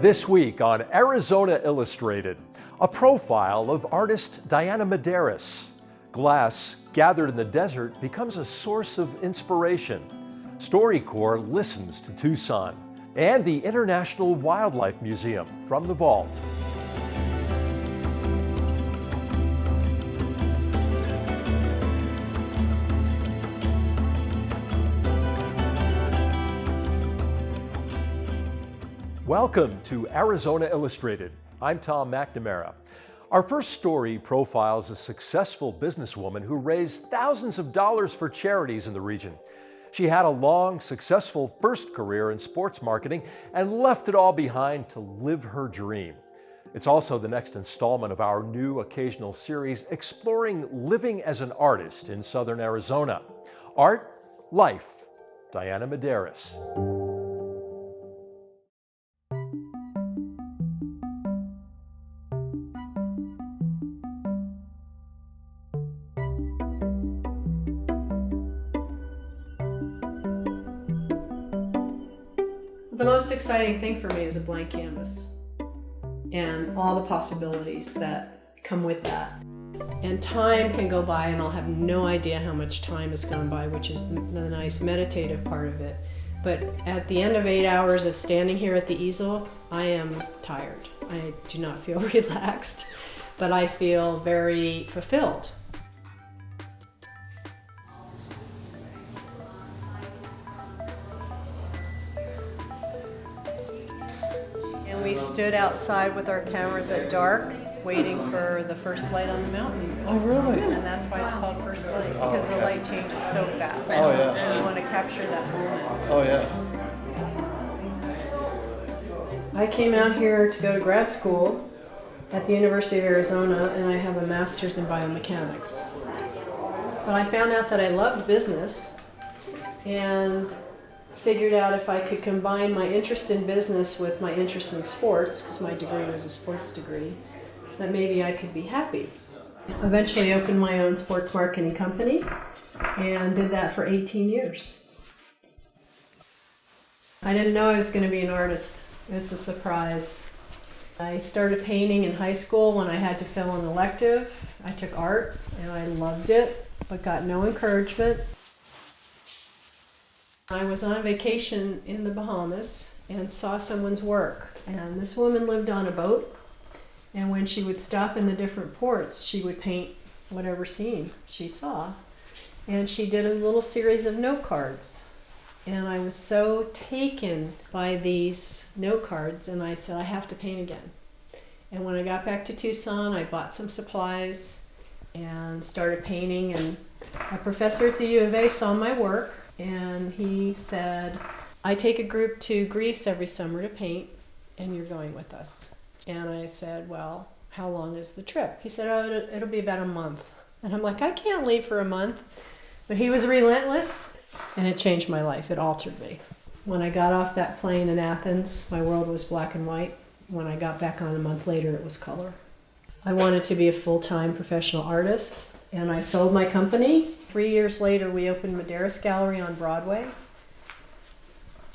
This week on Arizona Illustrated, a profile of artist Diana Madaras. Glass gathered in the desert becomes a source of inspiration. StoryCorps listens to Tucson, and the International Wildlife Museum from the vault. Welcome to Arizona Illustrated. I'm Tom McNamara. Our first story profiles a successful businesswoman who raised thousands of dollars for charities in the region. She had a long, successful first career in sports marketing and left it all behind to live her dream. It's also the next installment of our new occasional series exploring living as an artist in southern Arizona. Art, Life, Diana Madaras. The most exciting thing for me is a blank canvas and all the possibilities that come with that. And time can go by and I'll have no idea how much time has gone by, which is the nice meditative part of it. But at the end of 8 hours of standing here at the easel, I am tired. I do not feel relaxed, but I feel very fulfilled. We stood outside with our cameras at dark, waiting for the first light on the mountain. Oh, really? And that's why it's called first light, because the light changes so fast. Oh, yeah. And you want to capture that moment. Oh, yeah. I came out here to go to grad school at the University of Arizona, and I have a master's in biomechanics. But I found out that I loved business, and figured out if I could combine my interest in business with my interest in sports, because my degree was a sports degree, that maybe I could be happy. Eventually opened my own sports marketing company and did that for 18 years. I didn't know I was going to be an artist. It's a surprise. I started painting in high school when I had to fill an elective. I took art and I loved it, but got no encouragement. I was on vacation in the Bahamas and saw someone's work, and this woman lived on a boat, and when she would stop in the different ports, she would paint whatever scene she saw, and she did a little series of note cards, and I was so taken by these note cards, and I said, I have to paint again. And when I got back to Tucson, I bought some supplies and started painting, and a professor at the U of A saw my work, and he said, I take a group to Greece every summer to paint, and you're going with us. And I said, well, how long is the trip? He said, oh, it'll be about a month. And I'm like, I can't leave for a month. But he was relentless, and it changed my life. It altered me. When I got off that plane in Athens, my world was black and white. When I got back on a month later, it was color. I wanted to be a full-time professional artist, and I sold my company. 3 years later, we opened Madaras Gallery on Broadway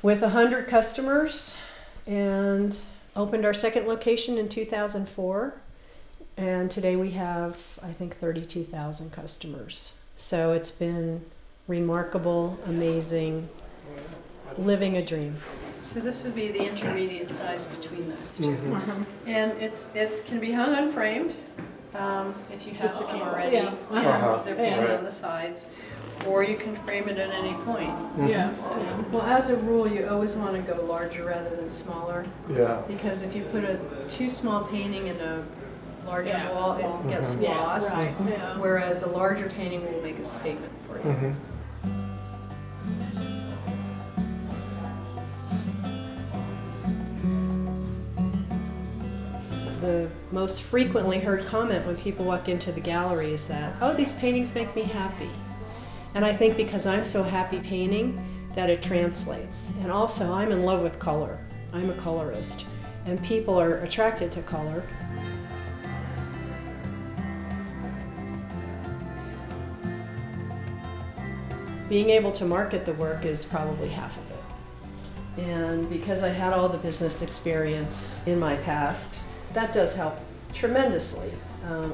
with 100 customers and opened our second location in 2004. And today we have, I think, 32,000 customers. So it's been remarkable, amazing, living a dream. So this would be the intermediate size between those two. Mm-hmm. And it can be hung unframed. If you have some already, because they're painted on the sides, or you can frame it at any point. Yeah. So, well, as a rule, you always want to go larger rather than smaller. Yeah. Because if you put a too small painting in a larger wall, it gets lost. Right. Yeah. Whereas the larger painting will make a statement for you. Mm-hmm. The most frequently heard comment when people walk into the gallery is that, oh, these paintings make me happy. And I think because I'm so happy painting that it translates. And also, I'm in love with color. I'm a colorist, and people are attracted to color. Being able to market the work is probably half of it. And because I had all the business experience in my past, that does help tremendously.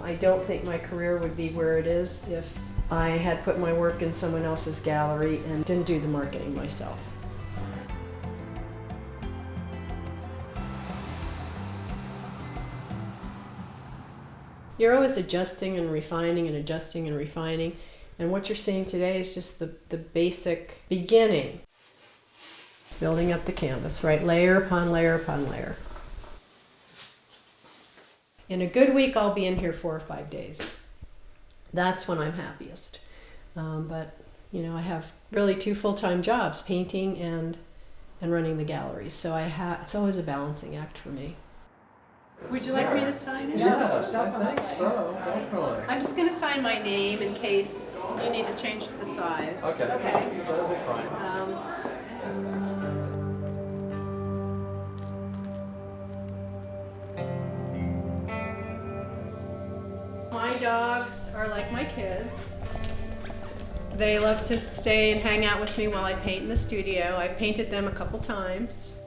I don't think my career would be where it is if I had put my work in someone else's gallery and didn't do the marketing myself. You're always adjusting and refining and adjusting and refining. And what you're seeing today is just the basic beginning. Building up the canvas, right? Layer upon layer upon layer. In a good week, I'll be in here 4 or 5 days. That's when I'm happiest. But, you know, I have really 2 full-time jobs, painting and running the galleries. So it's always a balancing act for me. Would you like me to sign it? Yes, I think so, definitely. I'm just going to sign my name in case you need to change the size. Okay, that'll be fine. My dogs are like my kids. They love to stay and hang out with me while I paint in the studio. I've painted them a couple times.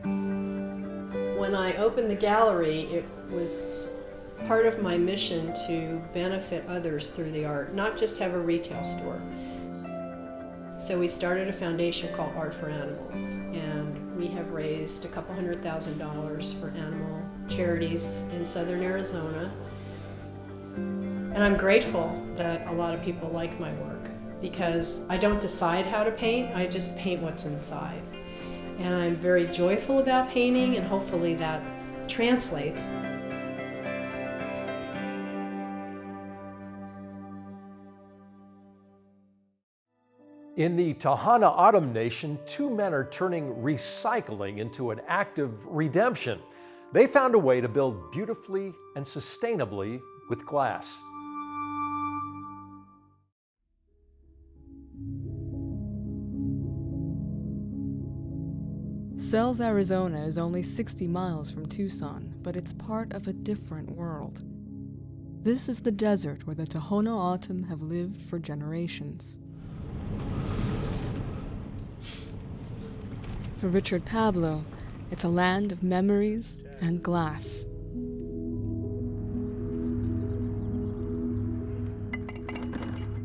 When I opened the gallery, it was part of my mission to benefit others through the art, not just have a retail store. So we started a foundation called Art for Animals, and we have raised a couple $100,000 for animal charities in southern Arizona. And I'm grateful that a lot of people like my work, because I don't decide how to paint, I just paint what's inside. And I'm very joyful about painting, and hopefully that translates. In the Tohono O'odham Nation, 2 men are turning recycling into an act of redemption. They found a way to build beautifully and sustainably with glass. Sells, Arizona is only 60 miles from Tucson, but it's part of a different world. This is the desert where the Tohono O'odham have lived for generations. For Richard Pablo, it's a land of memories and glass.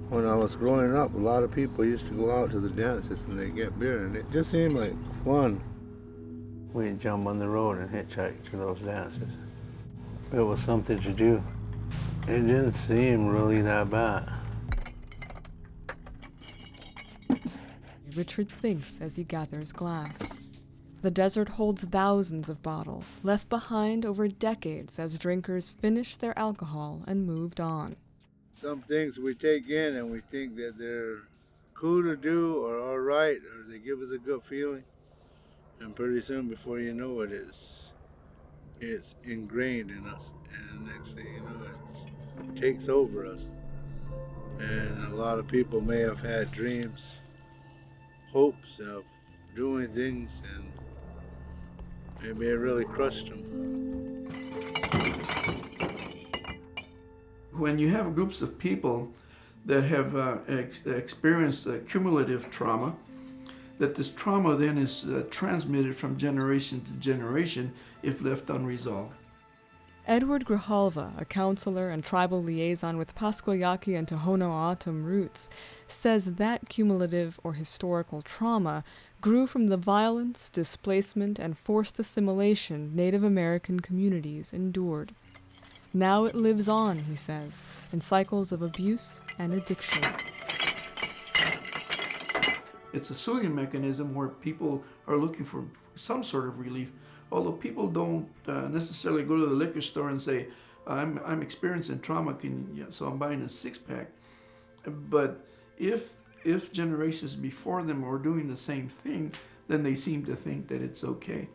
When I was growing up, a lot of people used to go out to the dances and they get beer, and it just seemed like fun. We'd jump on the road and hitchhike to those dances. It was something to do. It didn't seem really that bad. Richard thinks as he gathers glass. The desert holds thousands of bottles, left behind over decades as drinkers finished their alcohol and moved on. Some things we take in and we think that they're cool to do or all right, or they give us a good feeling. And pretty soon, before you know it, it's ingrained in us. And the next thing you know, it takes over us. And a lot of people may have had dreams, hopes of doing things, and maybe it really crushed them. When you have groups of people that have experienced cumulative trauma, that this trauma then is transmitted from generation to generation if left unresolved. Edward Grijalva, a counselor and tribal liaison with Pasquayaki and Tohono O'odham roots, says that cumulative or historical trauma grew from the violence, displacement, and forced assimilation Native American communities endured. Now it lives on, he says, in cycles of abuse and addiction. It's a soothing mechanism where people are looking for some sort of relief, although people don't necessarily go to the liquor store and say, I'm experiencing trauma, so I'm buying a 6-pack. But if generations before them were doing the same thing, then they seem to think that it's okay.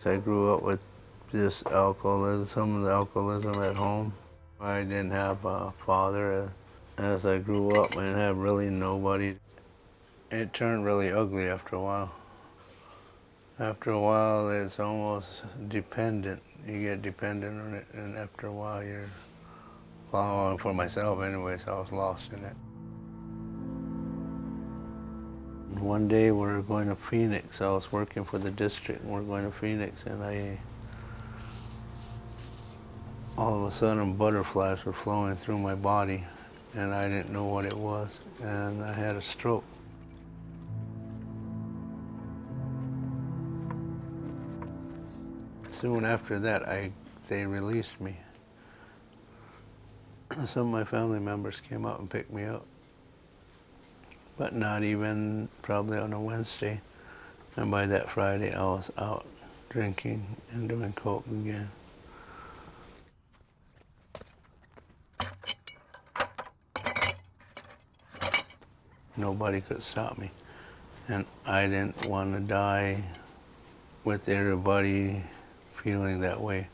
So I grew up with this alcoholism, some of the alcoholism at home. I didn't have a father. As I grew up, I didn't have really nobody. It turned really ugly after a while. After a while, it's almost dependent. You get dependent on it, and after a while, you're following for myself anyway, so I was lost in it. one day we're going to Phoenix. I was working for the district and we're going to Phoenix, and all of a sudden butterflies were flowing through my body and I didn't know what it was, and I had a stroke. Soon after that, they released me. Some of my family members came out and picked me up, but not even probably on a Wednesday. And by that Friday, I was out drinking and doing coke again. Nobody could stop me. And I didn't want to die with everybody feeling that way.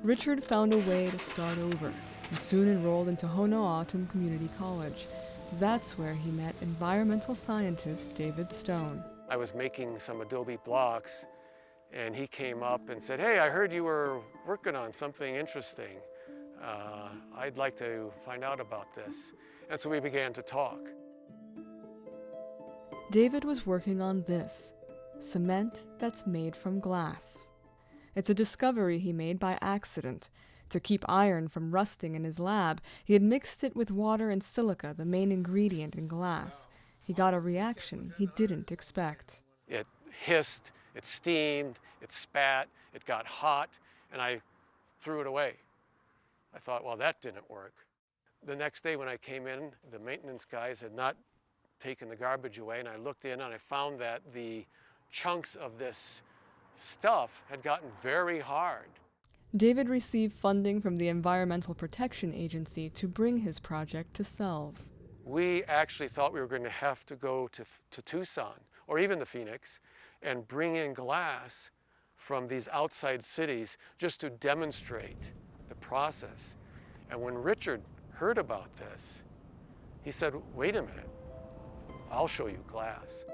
Richard found a way to start over and soon enrolled into Hono-O'odham Community College. That's where he met environmental scientist David Stone. I was making some adobe blocks, and he came up and said, "Hey, I heard you were working on something interesting. I'd like to find out about this." And so we began to talk. David was working on this, cement that's made from glass. It's a discovery he made by accident. To keep iron from rusting in his lab, he had mixed it with water and silica, the main ingredient in glass. He got a reaction he didn't expect. It hissed, it steamed, it spat, it got hot, and I threw it away. I thought, well, that didn't work. The next day when I came in, the maintenance guys had not taken the garbage away, and I looked in and I found that the chunks of this stuff had gotten very hard. David received funding from the Environmental Protection Agency to bring his project to cells. We actually thought we were going to have to go to Tucson or even the Phoenix and bring in glass from these outside cities just to demonstrate the process. And when Richard heard about this, he said, "Wait a minute, I'll show you glass."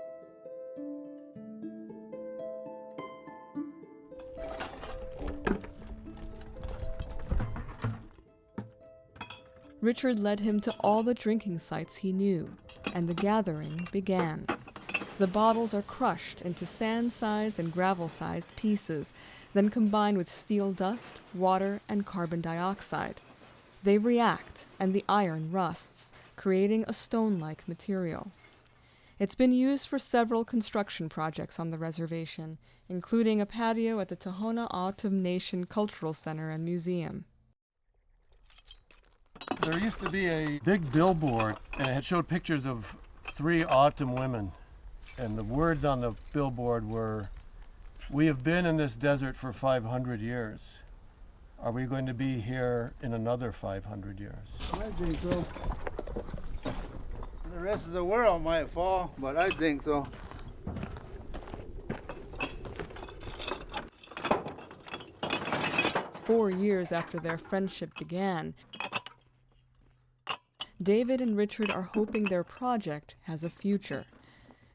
Richard led him to all the drinking sites he knew, and the gathering began. The bottles are crushed into sand-sized and gravel-sized pieces, then combined with steel dust, water, and carbon dioxide. They react, and the iron rusts, creating a stone-like material. It's been used for several construction projects on the reservation, including a patio at the Tohono Nation Cultural Center and Museum. There used to be a big billboard, and it had showed pictures of 3 O'odham women. And the words on the billboard were, "We have been in this desert for 500 years. Are we going to be here in another 500 years?" I think so. The rest of the world might fall, but I think so. Four years after their friendship began, David and Richard are hoping their project has a future.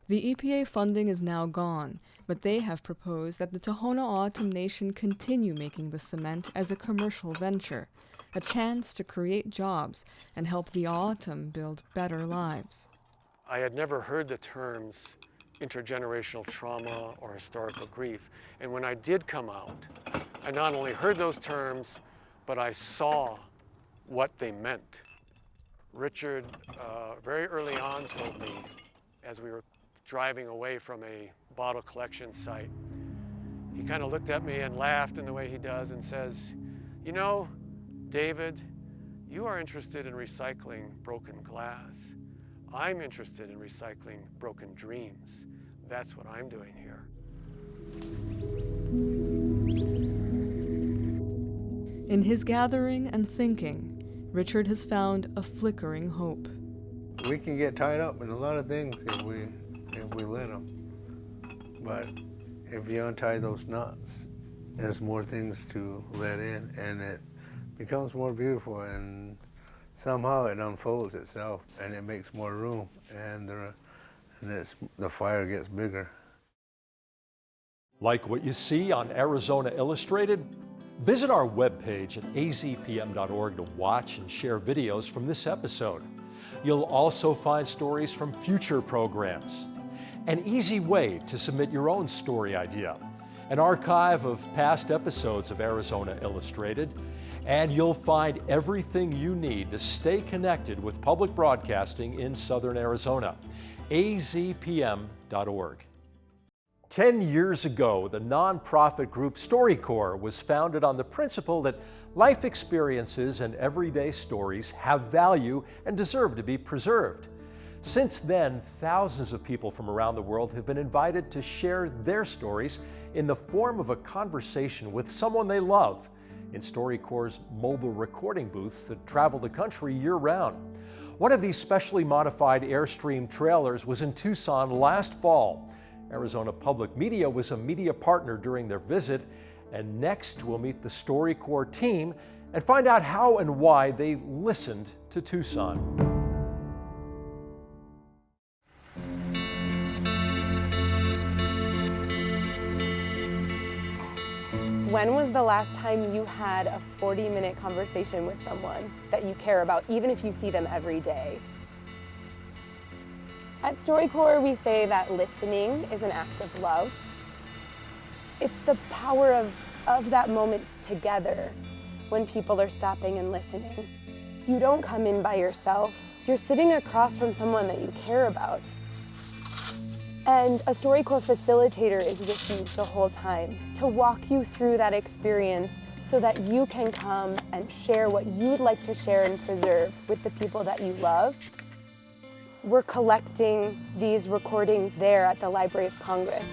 The EPA funding is now gone, but they have proposed that the Tohono O'odham Nation continue making the cement as a commercial venture, a chance to create jobs and help the O'odham build better lives. I had never heard the terms intergenerational trauma or historical grief. And when I did come out, I not only heard those terms, but I saw what they meant. Richard, very early on, told me, as we were driving away from a bottle collection site, he kind of looked at me and laughed in the way he does and says, "You know, David, you are interested in recycling broken glass. I'm interested in recycling broken dreams. That's what I'm doing here." In his gathering and thinking, Richard has found a flickering hope. We can get tied up in a lot of things if we let them. But if you untie those knots, there's more things to let in, and it becomes more beautiful, and somehow it unfolds itself, and it makes more room, and the fire gets bigger. Like what you see on Arizona Illustrated? Visit our webpage at azpm.org to watch and share videos from this episode. You'll also find stories from future programs, an easy way to submit your own story idea, an archive of past episodes of Arizona Illustrated, and you'll find everything you need to stay connected with public broadcasting in Southern Arizona. azpm.org. 10 years ago, the nonprofit group StoryCorps was founded on the principle that life experiences and everyday stories have value and deserve to be preserved. Since then, thousands of people from around the world have been invited to share their stories in the form of a conversation with someone they love in StoryCorps' mobile recording booths that travel the country year-round. One of these specially modified Airstream trailers was in Tucson last fall. Arizona Public Media was a media partner during their visit, and next we'll meet the StoryCorps team and find out how and why they listened to Tucson. When was the last time you had a 40-minute conversation with someone that you care about, even if you see them every day? At StoryCorps, we say that listening is an act of love. It's the power of that moment together when people are stopping and listening. You don't come in by yourself. You're sitting across from someone that you care about. And a StoryCorps facilitator is with you the whole time to walk you through that experience so that you can come and share what you'd like to share and preserve with the people that you love. We're collecting these recordings there at the Library of Congress.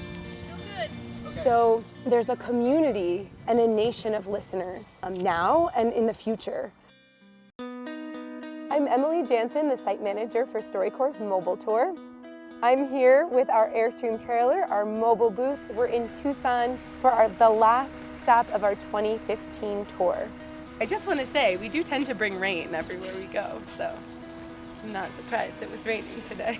So there's a community and a nation of listeners now and in the future. I'm Emily Jansen, the site manager for StoryCorps' mobile tour. I'm here with our Airstream trailer, our mobile booth. We're in Tucson for the last stop of our 2015 tour. I just want to say, we do tend to bring rain everywhere we go, so I'm not surprised it was raining today.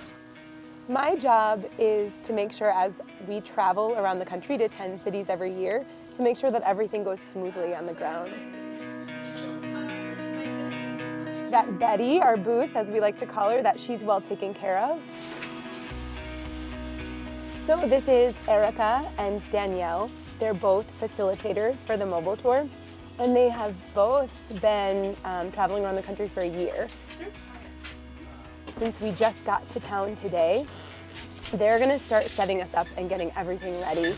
My job is to make sure, as we travel around the country to 10 cities every year, to make sure that everything goes smoothly on the ground. That Betty, our booth, as we like to call her, that she's well taken care of. So this is Erica and Danielle. They're both facilitators for the mobile tour, and they have both been traveling around the country for a year. Since we just got to town today, they're gonna start setting us up and getting everything ready.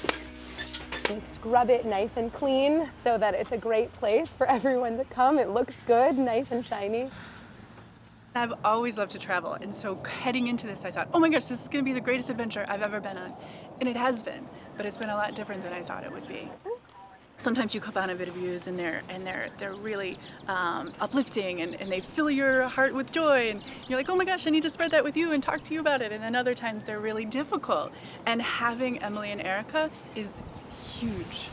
We scrub it nice and clean so that it's a great place for everyone to come. It looks good, nice and shiny. I've always loved to travel, and so heading into this, I thought, oh my gosh, this is going to be the greatest adventure I've ever been on. And it has been, but it's been a lot different than I thought it would be. Sometimes you come on interviews and they're really uplifting and they fill your heart with joy, and you're like, oh my gosh, I need to spread that with you and talk to you about it. And then other times they're really difficult. And having Emily and Erica is huge.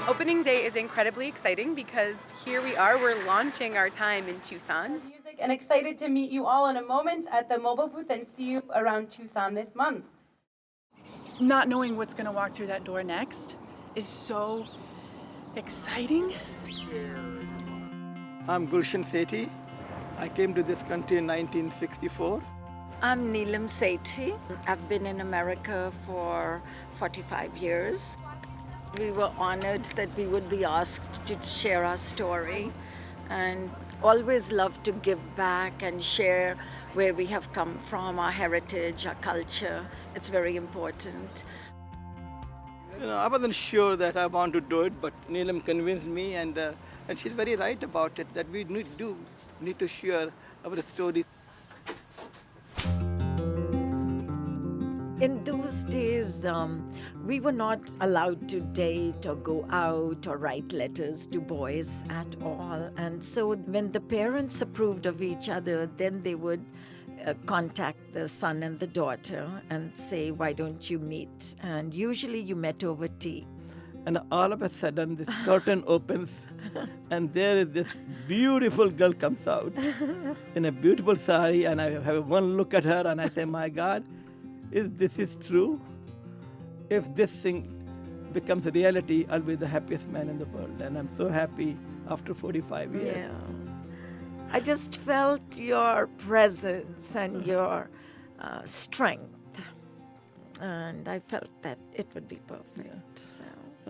Opening day is incredibly exciting because here we are, we're launching our time in Tucson. And excited to meet you all in a moment at the mobile booth and see you around Tucson this month. Not knowing what's going to walk through that door next is so exciting. I'm Gulshan Sethi. I came to this country in 1964. I'm Neelam Sethi. I've been in America for 45 years. We were honored that we would be asked to share our story, and always love to give back and share where we have come from, our heritage, our culture. It's very important. I wasn't sure that I want to do it, but Neelam convinced me, and she's very right about it, that we need to share our story. In those days, we were not allowed to date or go out or write letters to boys at all. And so when the parents approved of each other, then they would contact the son and the daughter and say, why don't you meet? And usually you met over tea. And all of a sudden, this curtain opens, And there is this beautiful girl comes out in a beautiful sari, and I have one look at her and I say, my God, if this is true, if this thing becomes a reality, I'll be the happiest man in the world. And I'm so happy after 45 years. Yeah. I just felt your presence and your strength. And I felt that it would be perfect.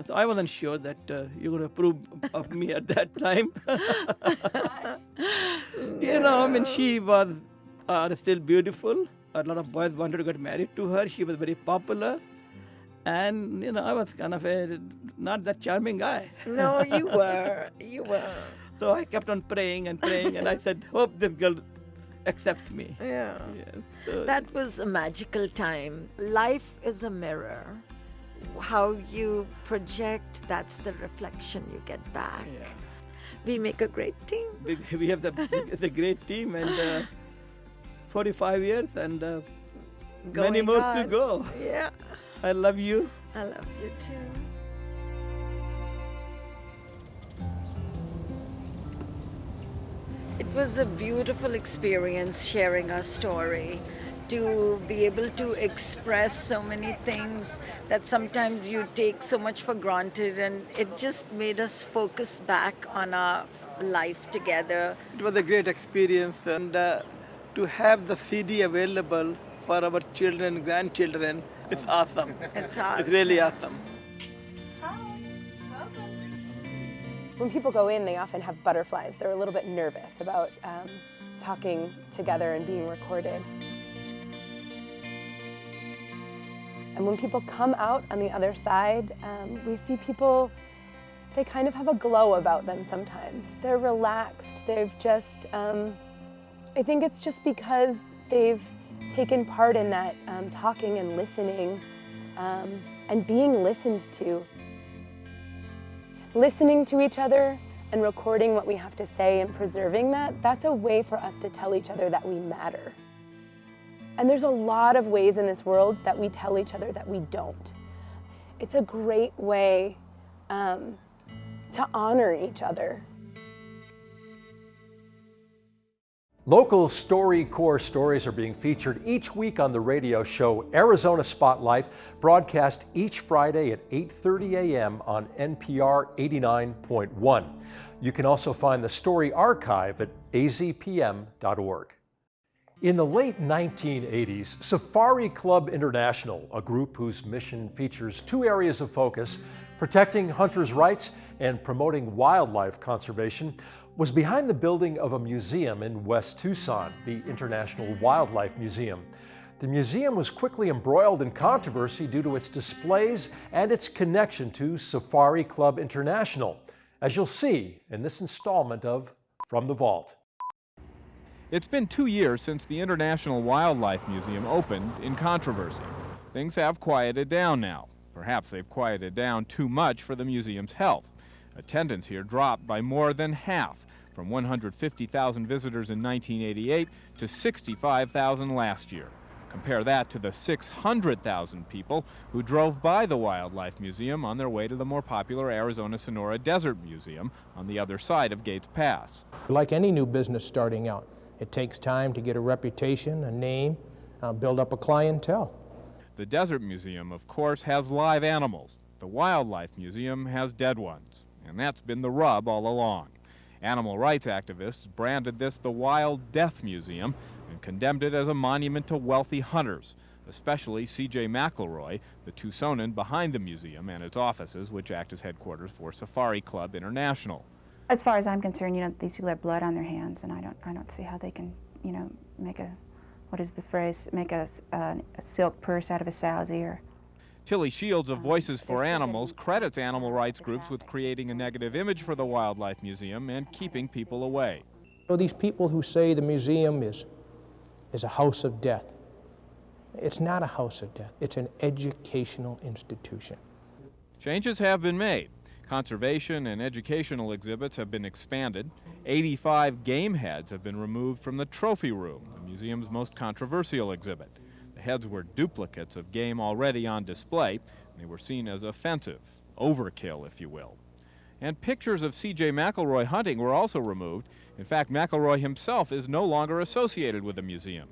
So I wasn't sure that you would approve of me at that time. You know, I mean, she was still beautiful. A lot of boys wanted to get married to her. She was very popular. And, you know, I was kind of not that charming guy. No, you were. You were. So I kept on praying and praying, and I said, hope this girl accepts me. Yeah. So That was a magical time. Life is a mirror. How you project, that's the reflection you get back. Yeah. We make a great team. We have the great team, and 45 years, and many Going more to on. go. Yeah. I love you. I love you too. It was a beautiful experience sharing our story, to be able to express so many things that sometimes you take so much for granted, and it just made us focus back on our life together. It was a great experience, and to have the CD available for our children, grandchildren, it's awesome. It's awesome. It's really awesome. When people go in, they often have butterflies. They're a little bit nervous about talking together and being recorded. And when people come out on the other side, we see people, they kind of have a glow about them sometimes. They're relaxed. They've just, I think it's just because they've taken part in that talking and listening and being listened to. Listening to each other and recording what we have to say and preserving that, that's a way for us to tell each other that we matter. And there's a lot of ways in this world that we tell each other that we don't. It's a great way to honor each other. Local StoryCorps stories are being featured each week on the radio show Arizona Spotlight, broadcast each Friday at 8:30 a.m. on NPR 89.1. You can also find the story archive at azpm.org. In the late 1980s, Safari Club International, a group whose mission features two areas of focus, protecting hunters' rights and promoting wildlife conservation, was behind the building of a museum in West Tucson, the International Wildlife Museum. The museum was quickly embroiled in controversy due to its displays and its connection to Safari Club International, as you'll see in this installment of From the Vault. It's been 2 years since the International Wildlife Museum opened in controversy. Things have quieted down now. Perhaps they've quieted down too much for the museum's health. Attendance here dropped by more than half, from 150,000 visitors in 1988 to 65,000 last year. Compare that to the 600,000 people who drove by the Wildlife Museum on their way to the more popular Arizona Sonora Desert Museum on the other side of Gates Pass. Like any new business starting out, it takes time to get a reputation, a name, build up a clientele. The Desert Museum, of course, has live animals. The Wildlife Museum has dead ones, and that's been the rub all along. Animal rights activists branded this the Wild Death Museum and condemned it as a monument to wealthy hunters, especially C.J. McElroy, the Tucsonan behind the museum and its offices, which act as headquarters for Safari Club International. As far as I'm concerned, these people have blood on their hands, and I don't see how they can, make a, what is the phrase, make a silk purse out of a sow's ear. Tilly Shields of Voices for Animals credits animal rights groups with creating a negative image for the Wildlife Museum and keeping people away. So these people who say the museum is a house of death, it's not a house of death, it's an educational institution. Changes have been made. Conservation and educational exhibits have been expanded. 85 game heads have been removed from the trophy room, the museum's most controversial exhibit. The heads were duplicates of game already on display. They were seen as offensive, overkill, if you will. And pictures of C.J. McElroy hunting were also removed. In fact, McElroy himself is no longer associated with the museum.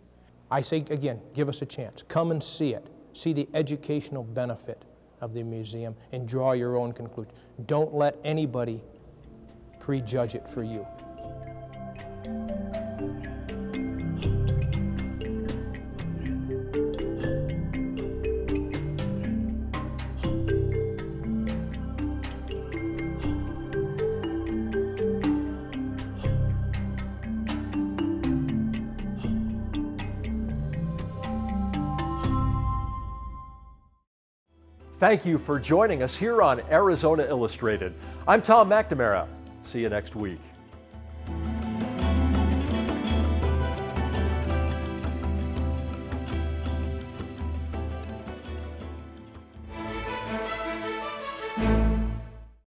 I say again, give us a chance. Come and see it. See the educational benefit of the museum and draw your own conclusion. Don't let anybody prejudge it for you. Thank you for joining us here on Arizona Illustrated. I'm Tom McNamara. See you next week.